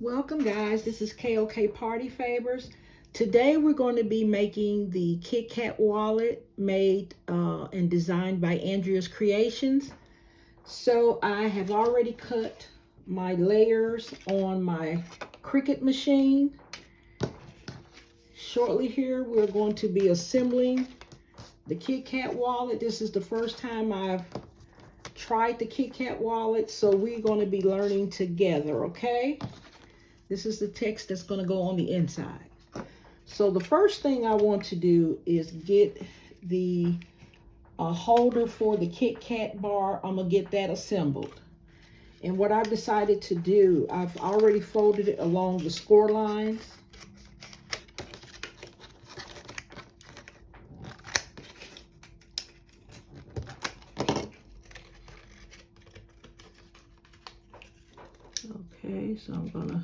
Welcome guys, this is KOK Party Favors. Today we're going to be making the Kit Kat wallet made and designed by Andrea's Creations. So I have already cut my layers on my Cricut machine. Shortly here we're going to be assembling the Kit Kat wallet. This is the first time I've tried the Kit Kat wallet, so we're going to be learning together, okay? This is the text that's going to go on the inside. So the first thing I want to do is get the holder for the Kit Kat bar. I'm going to get that assembled. And what I've decided to do, I've already folded it along the score lines. Okay, so I'm going to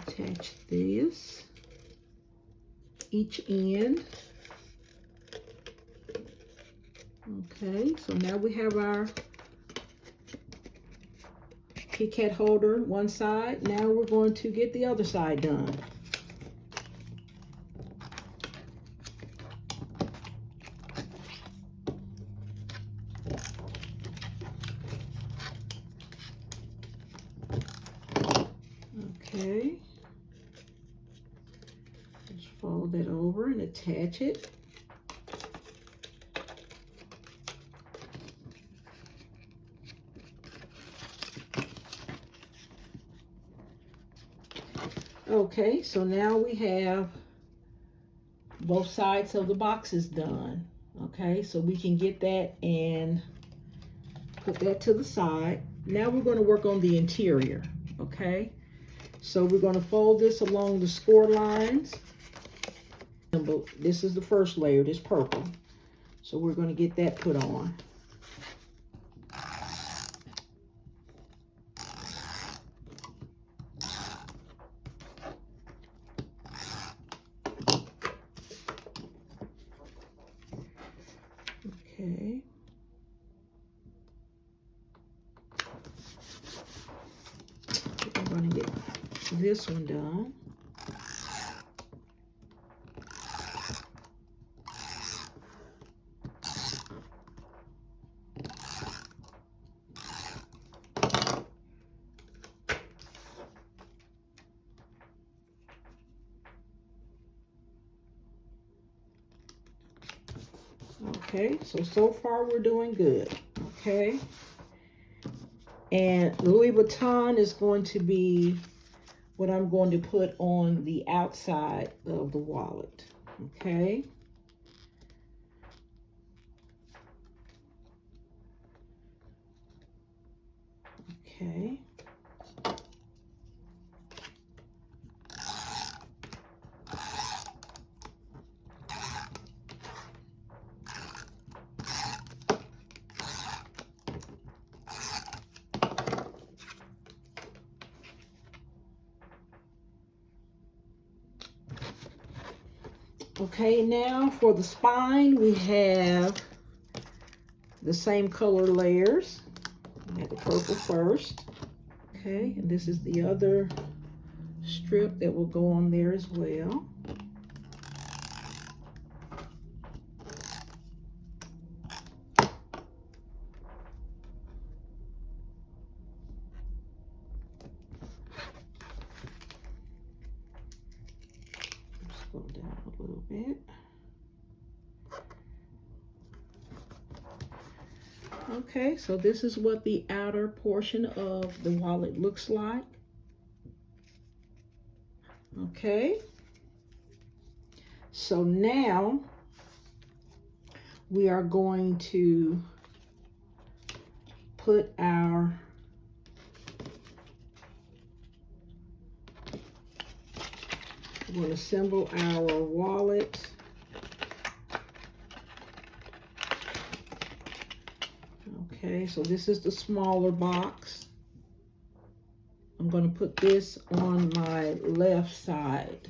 attach this, each end. Okay, so now we have our Kit Kat holder one side. Now we're going to get the other side done. Okay, just fold that over and attach it. Okay, so now we have both sides of the boxes done. Okay, so we can get that and put that to the side. Now we're going to work on the interior. Okay, so we're going to fold this along the score lines. This is the first layer, this purple. So we're going to get that put on. Okay. I'm going to get this one done. Okay, so far we're doing good. Okay. And Louis Vuitton is going to be what I'm going to put on the outside of the wallet. Okay. Okay. Okay, now for the spine, we have the same color layers. We have the purple first. Okay, and this is the other strip that will go on there as well. Just go down a little bit. Okay, so this is what the outer portion of the wallet looks like. Okay, so now we are going to put our we're going to assemble our wallet. Okay, so this is the smaller box. I'm going to put this on my left side.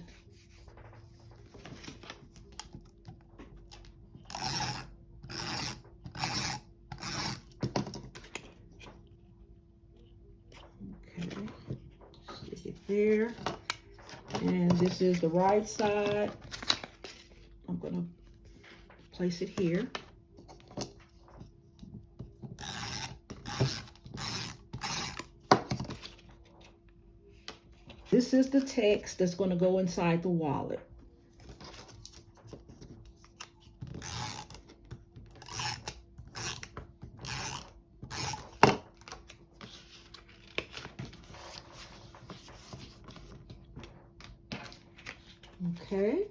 there. And this is the right side. I'm going to place it here. This is the text that's going to go inside the wallet. Okay.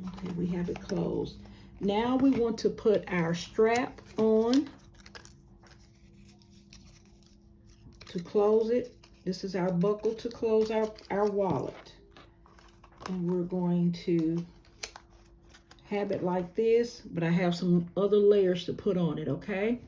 Okay, we have it closed. Now we want to put our strap on to close it. This is our buckle to close our wallet. And we're going to have it like this, but I have some other layers to put on it, okay?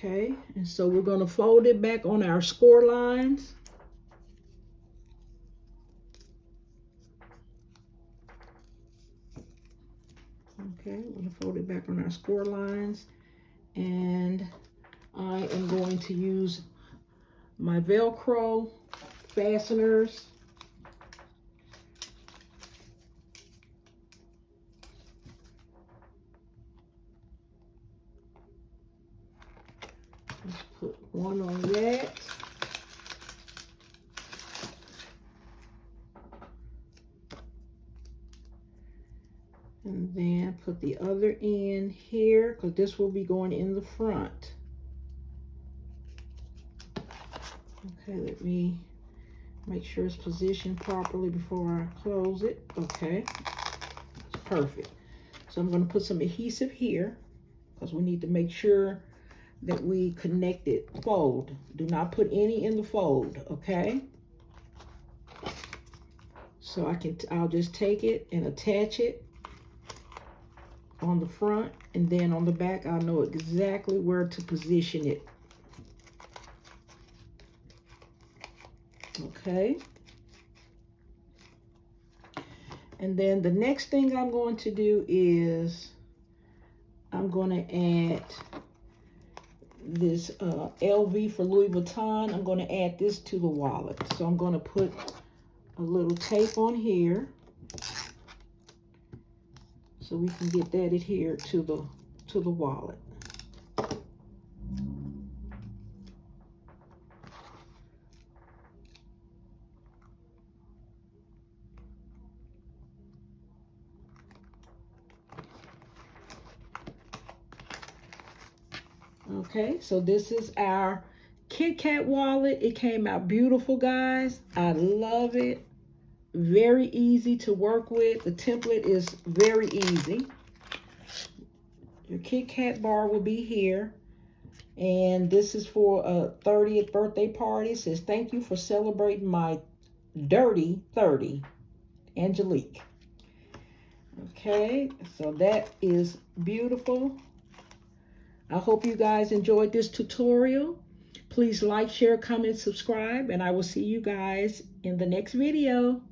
Okay, and so we're going to fold it back on our score lines. Okay, we're going to fold it back on our score lines. And I am going to use my Velcro fasteners. Let's put one on that. And then put the other end here, because this will be going in the front. Okay, let me make sure it's positioned properly before I close it. Okay, it's perfect. So I'm going to put some adhesive here, because we need to make sure that we connect it. Fold. Do not put any in the fold, okay? So I'll just take it and attach it on the front, and then on the back I'll know exactly where to position it. Okay. And then the next thing I'm going to do is I'm going to add this LV for Louis Vuitton. I'm going to add this to the wallet. So I'm going to put a little tape on here so we can get that adhered to the wallet. Okay, so this is our Kit Kat wallet. It came out beautiful, guys. I love it. Very easy to work with. The template is very easy. Your Kit Kat bar will be here. And this is for a 30th birthday party. It says, thank you for celebrating my dirty 30, Angelique. Okay, so that is beautiful. I hope you guys enjoyed this tutorial. Please like, share, comment, subscribe, and I will see you guys in the next video.